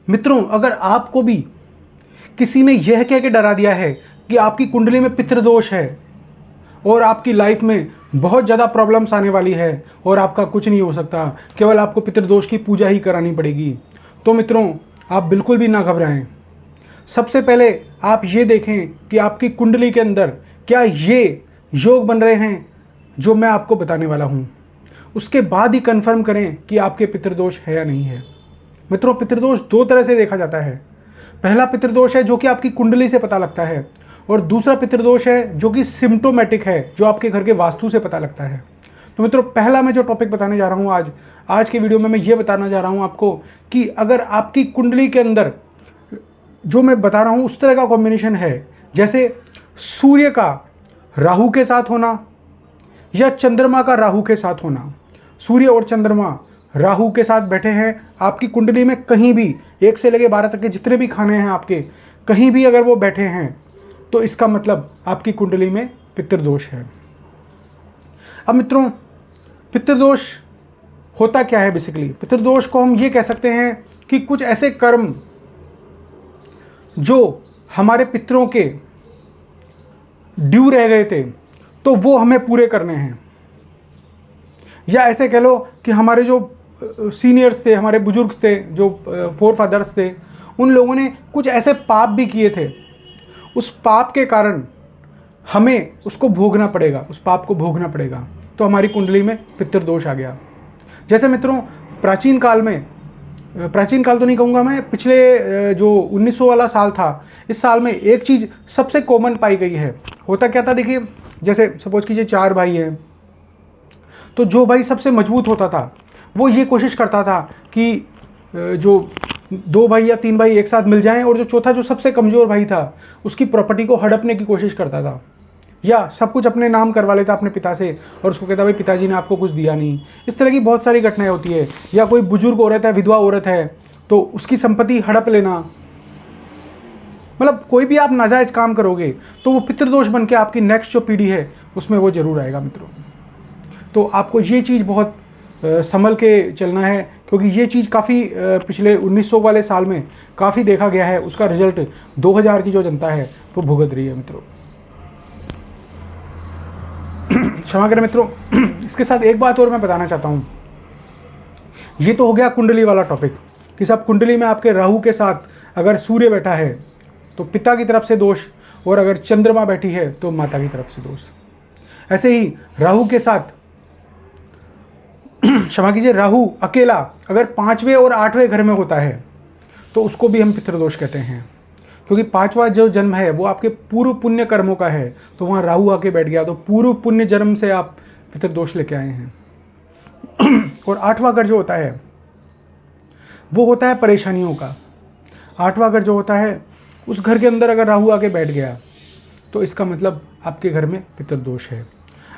मित्रों, अगर आपको भी किसी ने यह कह के डरा दिया है कि आपकी कुंडली में पितृदोष है और आपकी लाइफ में बहुत ज़्यादा प्रॉब्लम्स आने वाली है और आपका कुछ नहीं हो सकता, केवल आपको पितृदोष की पूजा ही करानी पड़ेगी, तो मित्रों आप बिल्कुल भी ना घबराएं। सबसे पहले आप ये देखें कि आपकी कुंडली के अंदर क्या ये योग बन रहे हैं जो मैं आपको बताने वाला हूँ। उसके बाद ही कंफर्म करें कि आपके पितृदोष है या नहीं है। मित्रों, पितृदोष दो तरह से देखा जाता है। पहला पितृदोष है जो कि आपकी कुंडली से पता लगता है, और दूसरा पितृदोष है जो कि सिम्टोमेटिक है, जो आपके घर के वास्तु से पता लगता है। तो मित्रों, पहला मैं जो टॉपिक बताने जा रहा हूँ आज के वीडियो में मैं ये बताना जा रहा हूँ आपको कि अगर आपकी कुंडली के अंदर जो मैं बता रहा हूँ उस तरह का कॉम्बिनेशन है, जैसे सूर्य का राहु के साथ होना या चंद्रमा का राहु के साथ होना। सूर्य और चंद्रमा राहु के साथ बैठे हैं आपकी कुंडली में, कहीं भी 1 से लेकर 12 तक के जितने भी खाने हैं आपके, कहीं भी अगर वो बैठे हैं तो इसका मतलब आपकी कुंडली में पितृदोष है। अब मित्रों, पितृदोष होता क्या है? बेसिकली पितृदोष को हम ये कह सकते हैं कि कुछ ऐसे कर्म जो हमारे पितरों के ड्यू रह गए थे तो वो हमें पूरे करने हैं, या ऐसे कह लो कि हमारे जो सीनियर्स थे, हमारे बुजुर्ग थे, जो फोर फादर्स थे, उन लोगों ने कुछ ऐसे पाप भी किए थे, उस पाप के कारण हमें उसको भोगना पड़ेगा, उस पाप को भोगना पड़ेगा, तो हमारी कुंडली में पितृदोष आ गया। जैसे मित्रों, प्राचीन काल तो नहीं कहूँगा मैं, पिछले जो 1900 वाला साल था, इस साल में एक चीज़ सबसे कॉमन पाई गई है। होता क्या था, देखिए, जैसे सपोज कीजिए 4 भाई हैं, तो जो भाई सबसे मजबूत होता था वो ये कोशिश करता था कि जो 2 भाई या 3 भाई एक साथ मिल जाएं, और जो चौथा जो सबसे कमज़ोर भाई था उसकी प्रॉपर्टी को हड़पने की कोशिश करता था, या सब कुछ अपने नाम करवा लेता अपने पिता से और उसको कहता भाई पिताजी ने आपको कुछ दिया नहीं। इस तरह की बहुत सारी घटनाएं होती है। या कोई बुजुर्ग औरत है, विधवा औरत है, तो उसकी संपत्ति हड़प लेना। मतलब कोई भी आप नाजायज काम करोगे तो वो पितृदोष बन के आपकी नेक्स्ट जो पीढ़ी है उसमें वो जरूर आएगा मित्रों। तो आपको ये चीज़ बहुत संभल के चलना है, क्योंकि ये चीज़ काफ़ी पिछले 1900 वाले साल में काफ़ी देखा गया है। उसका रिजल्ट 2000 की जो जनता है वो भुगत रही है मित्रों। क्षमा करें मित्रों, इसके साथ एक बात और मैं बताना चाहता हूँ। ये तो हो गया कुंडली वाला टॉपिक कि सब कुंडली में आपके राहु के साथ अगर सूर्य बैठा है तो पिता की तरफ से दोष, और अगर चंद्रमा बैठी है तो माता की तरफ से दोष। ऐसे ही राहु के साथ, क्षमा कीजिए, राहु अकेला अगर 5वें और 8वें घर में होता है तो उसको भी हम पितृदोष कहते हैं, क्योंकि 5वां जो जन्म है वो आपके पूर्व पुण्य कर्मों का है। तो वहाँ राहु आके बैठ गया तो पूर्व पुण्य जन्म से आप पितृदोष लेके आए हैं। और 8वां घर जो होता है वो होता है परेशानियों का। 8वां घर जो होता है उस घर के अंदर अगर राहु आके बैठ गया तो इसका मतलब आपके घर में पितृदोष है।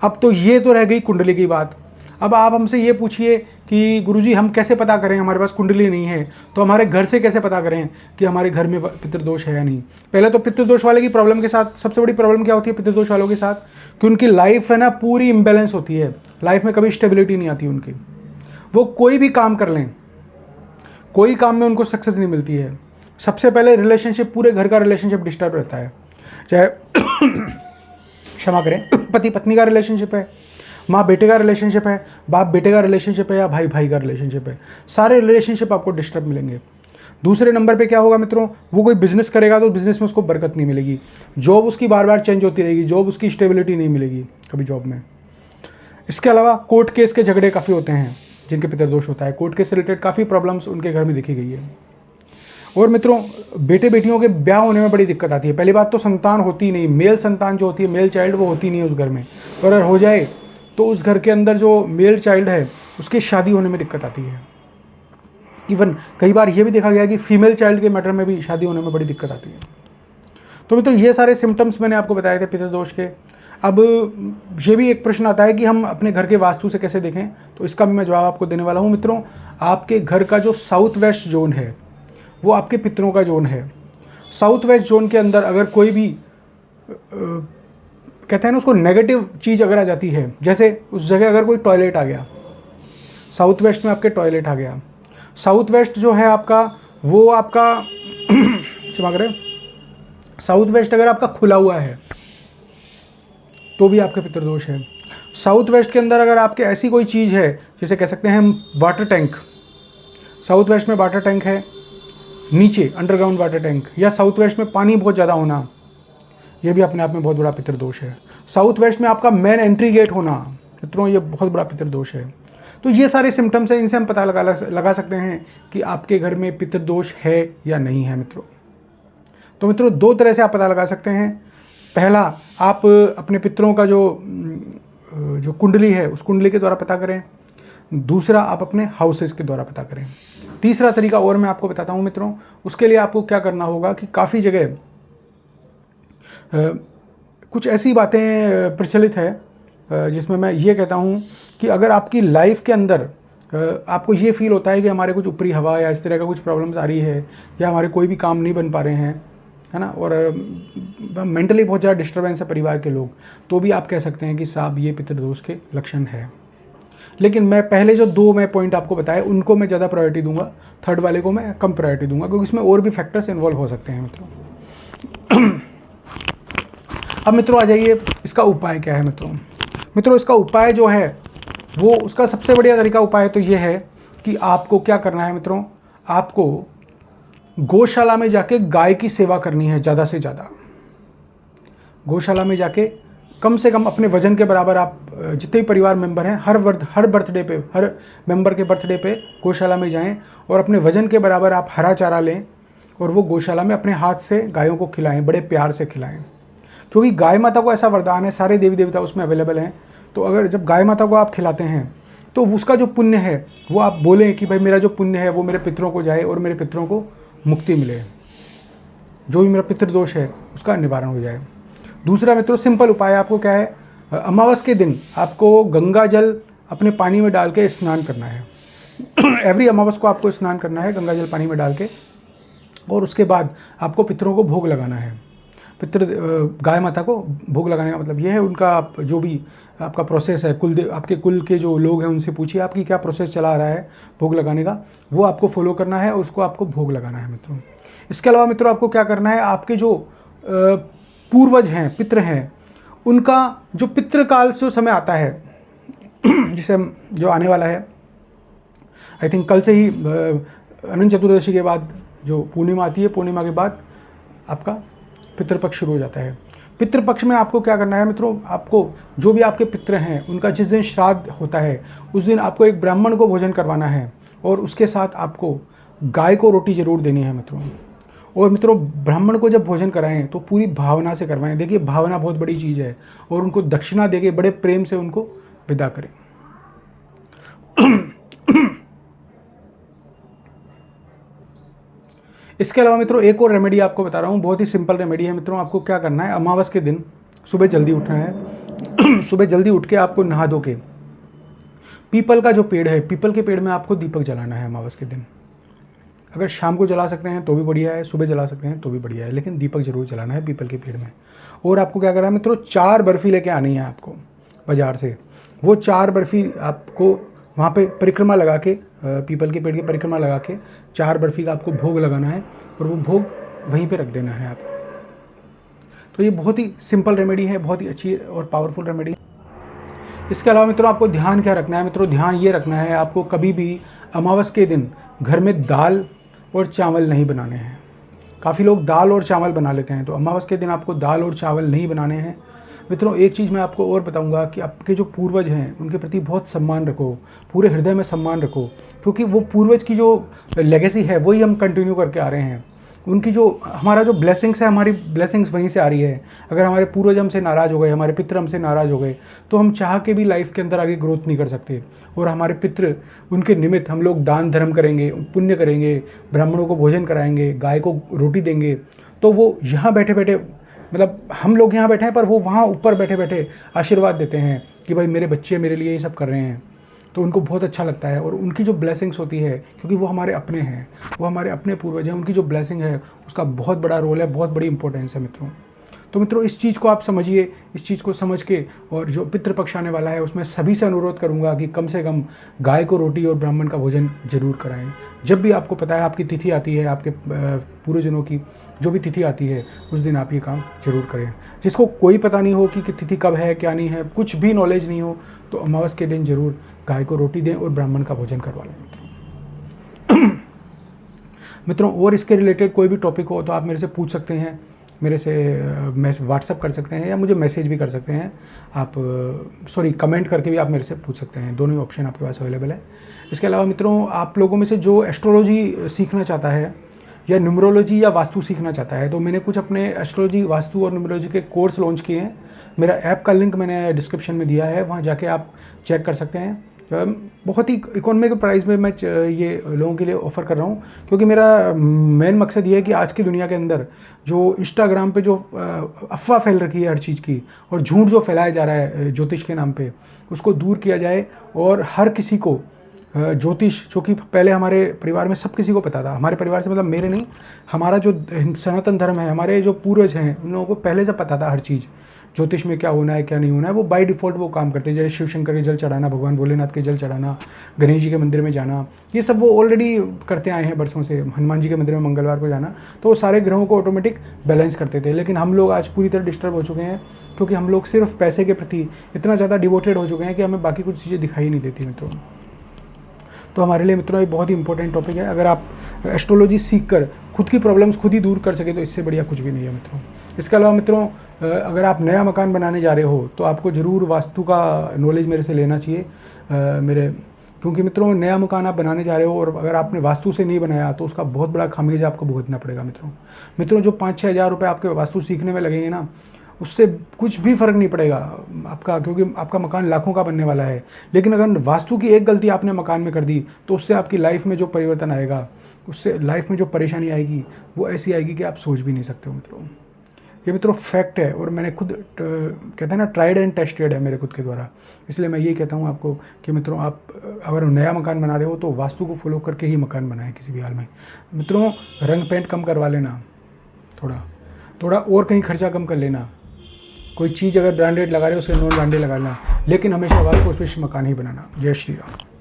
अब तो ये तो रह गई कुंडली की बात। अब आप हमसे ये पूछिए कि गुरुजी हम कैसे पता करें, हमारे पास कुंडली नहीं है तो हमारे घर से कैसे पता करें कि हमारे घर में पितृदोष है या नहीं। पहले तो पितृदोष वाले की प्रॉब्लम के साथ सबसे बड़ी प्रॉब्लम क्या होती है पितृदोष वालों के साथ, कि उनकी लाइफ है ना पूरी इम्बैलेंस होती है, लाइफ में कभी स्टेबिलिटी नहीं आती उनकी। वो कोई भी काम कर लें, कोई काम में उनको सक्सेस नहीं मिलती है। सबसे पहले रिलेशनशिप, पूरे घर का रिलेशनशिप डिस्टर्ब रहता है, चाहे क्षमा करें पति पत्नी का रिलेशनशिप है, माँ बेटे का रिलेशनशिप है, बाप बेटे का रिलेशनशिप है, या भाई भाई का रिलेशनशिप है, सारे रिलेशनशिप आपको डिस्टर्ब मिलेंगे। दूसरे नंबर पे क्या होगा मित्रों, वो कोई बिजनेस करेगा तो बिजनेस में उसको बरकत नहीं मिलेगी, जॉब उसकी बार बार चेंज होती रहेगी, जॉब उसकी स्टेबिलिटी नहीं मिलेगी कभी जॉब में। इसके अलावा कोर्ट केस के झगड़े काफ़ी होते हैं जिनके पितृदोष होता है, कोर्ट केस से रिलेटेड काफ़ी प्रॉब्लम्स उनके घर में देखी गई है। और मित्रों, बेटे बेटियों के ब्याह होने में बड़ी दिक्कत आती है। पहली बात तो संतान होती नहीं, मेल संतान जो होती है, मेल चाइल्ड, वो होती नहीं है उस घर में, और अगर हो जाए तो उस घर के अंदर जो मेल चाइल्ड है उसकी शादी होने में दिक्कत आती है। इवन कई बार ये भी देखा गया कि फीमेल चाइल्ड के मैटर में भी शादी होने में बड़ी दिक्कत आती है। तो मित्रों, ये सारे सिम्टम्स मैंने आपको बताए थे पितृदोष के। अब ये भी एक प्रश्न आता है कि हम अपने घर के वास्तु से कैसे देखें, तो इसका भी मैं जवाब आपको देने वाला हूँ। मित्रों, आपके घर का जो साउथ वेस्ट जोन है वो आपके पितरों का जोन है। साउथ वेस्ट जोन के अंदर अगर कोई भी कहते हैं ना उसको नेगेटिव चीज़ अगर आ जाती है, जैसे उस जगह अगर कोई टॉयलेट आ गया, साउथ वेस्ट में आपके टॉयलेट आ गया, साउथ वेस्ट जो है आपका वो आपका क्षमा करें, साउथ वेस्ट अगर आपका खुला हुआ है तो भी आपके पितृदोष है। साउथ वेस्ट के अंदर अगर आपके ऐसी कोई चीज़ है, जैसे कह सकते हैं हम वाटर टैंक, साउथ वेस्ट में वाटर टैंक है नीचे, अंडरग्राउंड वाटर टैंक, या साउथ वेस्ट में पानी बहुत ज़्यादा होना, ये भी अपने आप में बहुत बड़ा पितृदोष है। साउथ वेस्ट में आपका मेन एंट्री गेट होना, मित्रों ये बहुत बड़ा पितृदोष है। तो ये सारे सिम्टम्स हैं, इनसे हम पता लगा सकते हैं कि आपके घर में पितृदोष है या नहीं है मित्रों। तो मित्रों 2 तरह से आप पता लगा सकते हैं। पहला, आप अपने पितरों का जो कुंडली है उस कुंडली के द्वारा पता करें। दूसरा, आप अपने हाउसेस के द्वारा पता करें। तीसरा तरीका और मैं आपको बताता हूँ मित्रों। उसके लिए आपको क्या करना होगा कि काफ़ी जगह कुछ ऐसी बातें प्रचलित है जिसमें मैं ये कहता हूँ कि अगर आपकी लाइफ के अंदर आपको ये फील होता है कि हमारे कुछ ऊपरी हवा या इस तरह का कुछ प्रॉब्लम्स आ रही है, या हमारे कोई भी काम नहीं बन पा रहे हैं, है ना, और मेंटली बहुत ज़्यादा डिस्टर्बेंस है परिवार के लोग, तो भी आप कह सकते हैं कि साहब ये पितृदोष के लक्षण है। लेकिन मैं पहले जो 2 मैं पॉइंट आपको बताए उनको मैं ज़्यादा प्रायोरिटी दूंगा, थर्ड वाले को मैं कम प्रायोरिटी दूंगा, क्योंकि इसमें और भी फैक्टर्स इन्वॉल्व हो सकते हैं मित्रों। अब मित्रों आ जाइए, इसका उपाय क्या है मित्रों। इसका उपाय जो है वो, उसका सबसे बढ़िया तरीका उपाय तो ये है कि आपको क्या करना है मित्रों, आपको गौशाला में जाके गाय की सेवा करनी है ज़्यादा से ज़्यादा। गौशाला में जाके कम से कम अपने वजन के बराबर, आप जितने भी परिवार मेंबर हैं हर बर्थडे पे, हर मेंबर के बर्थडे पे गौशाला में जाएं और अपने वजन के बराबर आप हरा चारा लें और वो गौशाला में अपने हाथ से गायों को खिलाएं, बड़े प्यार से खिलाएं। क्योंकि गाय माता को ऐसा वरदान है, सारे देवी देवता उसमें अवेलेबल हैं, तो अगर जब गाय माता को आप खिलाते हैं तो उसका जो पुण्य है वो आप बोलें कि भाई मेरा जो पुण्य है वो मेरे पितरों को जाए और मेरे पितरों को मुक्ति मिले, जो भी मेरा पितृदोष है उसका निवारण हो जाए। दूसरा मित्रों सिंपल उपाय आपको क्या है, अमावस के दिन आपको गंगा जल अपने पानी में डाल के स्नान करना है। एवरी अमावस को आपको स्नान करना है गंगा जल पानी में डाल के, और उसके बाद आपको पितरों को भोग लगाना है। गाय माता को भोग लगाने का मतलब ये है, उनका जो भी आपका प्रोसेस है, आपके कुल के जो लोग हैं उनसे पूछिए आपकी क्या प्रोसेस चला आ रहा है भोग लगाने का, वो आपको फॉलो करना है और उसको आपको भोग लगाना है मित्रों। इसके अलावा मित्रों आपको क्या करना है, आपके जो पूर्वज हैं, पितृ हैं, उनका जो पितृकाल जो समय आता है जिसे जो आने वाला है, आई थिंक कल से ही अनंत चतुर्दशी के बाद जो पूर्णिमा आती है, पूर्णिमा के बाद आपका पितृपक्ष शुरू हो जाता है। पितृपक्ष में आपको क्या करना है मित्रों, आपको जो भी आपके पितृ हैं उनका जिस दिन श्राद्ध होता है उस दिन आपको एक ब्राह्मण को भोजन करवाना है और उसके साथ आपको गाय को रोटी जरूर देनी है मित्रों। और मित्रों ब्राह्मण को जब भोजन कराएं तो पूरी भावना से करवाएं। देखिए भावना बहुत बड़ी चीज़ है, और उनको दक्षिणा देके बड़े प्रेम से उनको विदा करें। इसके अलावा मित्रों एक और रेमेडी आपको बता रहा हूँ, बहुत ही सिंपल रेमेडी है मित्रों। आपको क्या करना है, अमावस के दिन सुबह जल्दी उठना है। सुबह जल्दी उठ के आपको नहा धो के पीपल का जो पेड़ है, पीपल के पेड़ में आपको दीपक जलाना है अमावस के दिन। अगर शाम को जला सकते हैं तो भी बढ़िया है, सुबह जला सकते हैं तो भी बढ़िया है, लेकिन दीपक जरूर जलाना है पीपल के पेड़ में। और आपको क्या करना है मित्रों, 4 बर्फ़ी लेके आनी है आपको बाज़ार से। वो 4 बर्फ़ी आपको वहाँ पे परिक्रमा लगा के, पीपल के पेड़ की परिक्रमा लगा के 4 बर्फ़ी का आपको भोग लगाना है और वो भोग वहीं पे रख देना है आपको। तो ये बहुत ही सिंपल रेमेडी है, बहुत ही अच्छी और पावरफुल रेमेडी। इसके अलावा मित्रों आपको ध्यान क्या रखना है मित्रों, ध्यान ये रखना है आपको कभी भी अमावस के दिन घर में दाल और चावल नहीं बनाने हैं। काफ़ी लोग दाल और चावल बना लेते हैं, तो अमावस के दिन आपको दाल और चावल नहीं बनाने हैं मित्रों। एक चीज़ मैं आपको और बताऊंगा कि आपके जो पूर्वज हैं उनके प्रति बहुत सम्मान रखो, पूरे हृदय में सम्मान रखो, क्योंकि वो पूर्वज की जो लेगेसी है वही हम कंटिन्यू करके आ रहे हैं। उनकी जो हमारा जो ब्लेसिंग्स है, हमारी ब्लेसिंग्स वहीं से आ रही है। अगर हमारे पूर्वज हमसे नाराज़ हो गए, हमारे पितृ हमसे नाराज़ हो गए, तो हम चाह के भी लाइफ के अंदर आगे ग्रोथ नहीं कर सकते। और हमारे पितृ, उनके निमित्त हम लोग दान धर्म करेंगे, पुण्य करेंगे, ब्राह्मणों को भोजन कराएंगे, गाय को रोटी देंगे, तो वो यहाँ बैठे बैठे, मतलब हम लोग यहाँ बैठे हैं पर वो वहाँ ऊपर बैठे बैठे आशीर्वाद देते हैं कि भाई मेरे बच्चे मेरे लिए ये सब कर रहे हैं। तो उनको बहुत अच्छा लगता है, और उनकी जो ब्लेसिंग्स होती है, क्योंकि वो हमारे अपने हैं, वो हमारे अपने पूर्वज हैं, उनकी जो ब्लेसिंग है उसका बहुत बड़ा रोल है, बहुत बड़ी इंपॉर्टेंस है मित्रों। तो मित्रों इस चीज़ को आप समझिए, इस चीज़ को समझ के, और जो पितृपक्ष आने वाला है उसमें सभी से अनुरोध करूंगा कि कम से कम गाय को रोटी और ब्राह्मण का भोजन जरूर कराएं। जब भी आपको पता है आपकी तिथि आती है, आपके पूर्वजनों की जो भी तिथि आती है, उस दिन आप ये काम जरूर करें। जिसको कोई पता नहीं हो कि तिथि कब है क्या नहीं है, कुछ भी नॉलेज नहीं हो, तो अमावस के दिन जरूर गाय को रोटी दें और ब्राह्मण का भोजन करवा लें मित्रों। और इसके रिलेटेड कोई भी टॉपिक हो तो आप मेरे से पूछ सकते हैं, मेरे से व्हाट्सअप कर सकते हैं या मुझे मैसेज भी कर सकते हैं। आप कमेंट करके भी आप मेरे से पूछ सकते हैं, दोनों ही ऑप्शन आपके पास अवेलेबल है। इसके अलावा मित्रों, आप लोगों में से जो एस्ट्रोलॉजी सीखना चाहता है या न्यूमरोलॉजी या वास्तु सीखना चाहता है, तो मैंने कुछ अपने एस्ट्रोलॉजी, वास्तु और न्यूमरोलॉजी के कोर्स लॉन्च किए हैं। मेरा ऐप का लिंक मैंने डिस्क्रिप्शन में दिया है, वहाँ जाके आप चेक कर सकते हैं। बहुत ही इकोनॉमी के प्राइस में मैं ये लोगों के लिए ऑफ़र कर रहा हूँ, क्योंकि मेरा मेन मकसद ये है कि आज की दुनिया के अंदर जो इंस्टाग्राम पे जो अफवाह फैल रखी है हर चीज़ की, और झूठ जो फैलाया जा रहा है ज्योतिष के नाम पे, उसको दूर किया जाए। और हर किसी को ज्योतिष, जो कि पहले हमारे परिवार में सब किसी को पता था, हमारे परिवार से मतलब मेरे नहीं, हमारा जो सनातन धर्म है, हमारे जो पूर्वज हैं, उन लोगों को पहले से पता था हर चीज़, ज्योतिष में क्या होना है क्या नहीं होना है। वो बाय डिफ़ॉल्ट वो काम करते हैं, जैसे शिव शंकर के जल चढ़ाना, भगवान भोलेनाथ के जल चढ़ाना, गणेश जी के मंदिर में जाना, ये सब वो ऑलरेडी करते आए हैं बरसों से। हनुमान जी के मंदिर में मंगलवार को जाना, तो वो सारे ग्रहों को ऑटोमेटिक बैलेंस करते थे। लेकिन हम लोग आज पूरी तरह डिस्टर्ब हो चुके हैं, क्योंकि हम लोग सिर्फ पैसे के प्रति इतना ज़्यादा डिवोटेड हो चुके हैं कि हमें बाकी कुछ चीज़ें दिखाई नहीं देती मित्रों। तो हमारे लिए मित्रों एक बहुत ही इंपॉर्टेंट टॉपिक है। अगर आप एस्ट्रोलॉजी सीखकर खुद की प्रॉब्लम्स खुद ही दूर कर सके तो इससे बढ़िया कुछ भी नहीं है मित्रों। इसके अलावा मित्रों, अगर आप नया मकान बनाने जा रहे हो तो आपको ज़रूर वास्तु का नॉलेज मेरे से लेना चाहिए, क्योंकि मित्रों नया मकान आप बनाने जा रहे हो और अगर आपने वास्तु से नहीं बनाया तो उसका बहुत बड़ा खामियाजा आपको भुगतना पड़ेगा मित्रों। जो 5-6 हज़ार रुपये आपके वास्तु सीखने में लगेंगे ना, उससे कुछ भी फ़र्क नहीं पड़ेगा आपका, क्योंकि आपका मकान लाखों का बनने वाला है। लेकिन अगर वास्तु की एक गलती आपने मकान में कर दी तो उससे आपकी लाइफ में जो परिवर्तन आएगा, उससे लाइफ में जो परेशानी आएगी वो ऐसी आएगी कि आप सोच भी नहीं सकते हो मित्रों। ये मित्रों फैक्ट है, और मैंने खुद कहते हैं ना, ट्राइड एंड टेस्टेड है मेरे खुद के द्वारा। इसलिए मैं यही कहता हूँ आपको कि मित्रों, आप अगर नया मकान बना रहे हो तो वास्तु को फॉलो करके ही मकान बनाएं किसी भी हाल में। मित्रों रंग पेंट कम करवा लेना, थोड़ा और कहीं खर्चा कम कर लेना। कोई चीज़ अगर ब्रांडेड लगा रहे हो उसके नॉन ब्रांडेड लगा लेना, लेकिन हमेशा वास्तु स्पेशल मकान ही बनाना। जय श्री राम।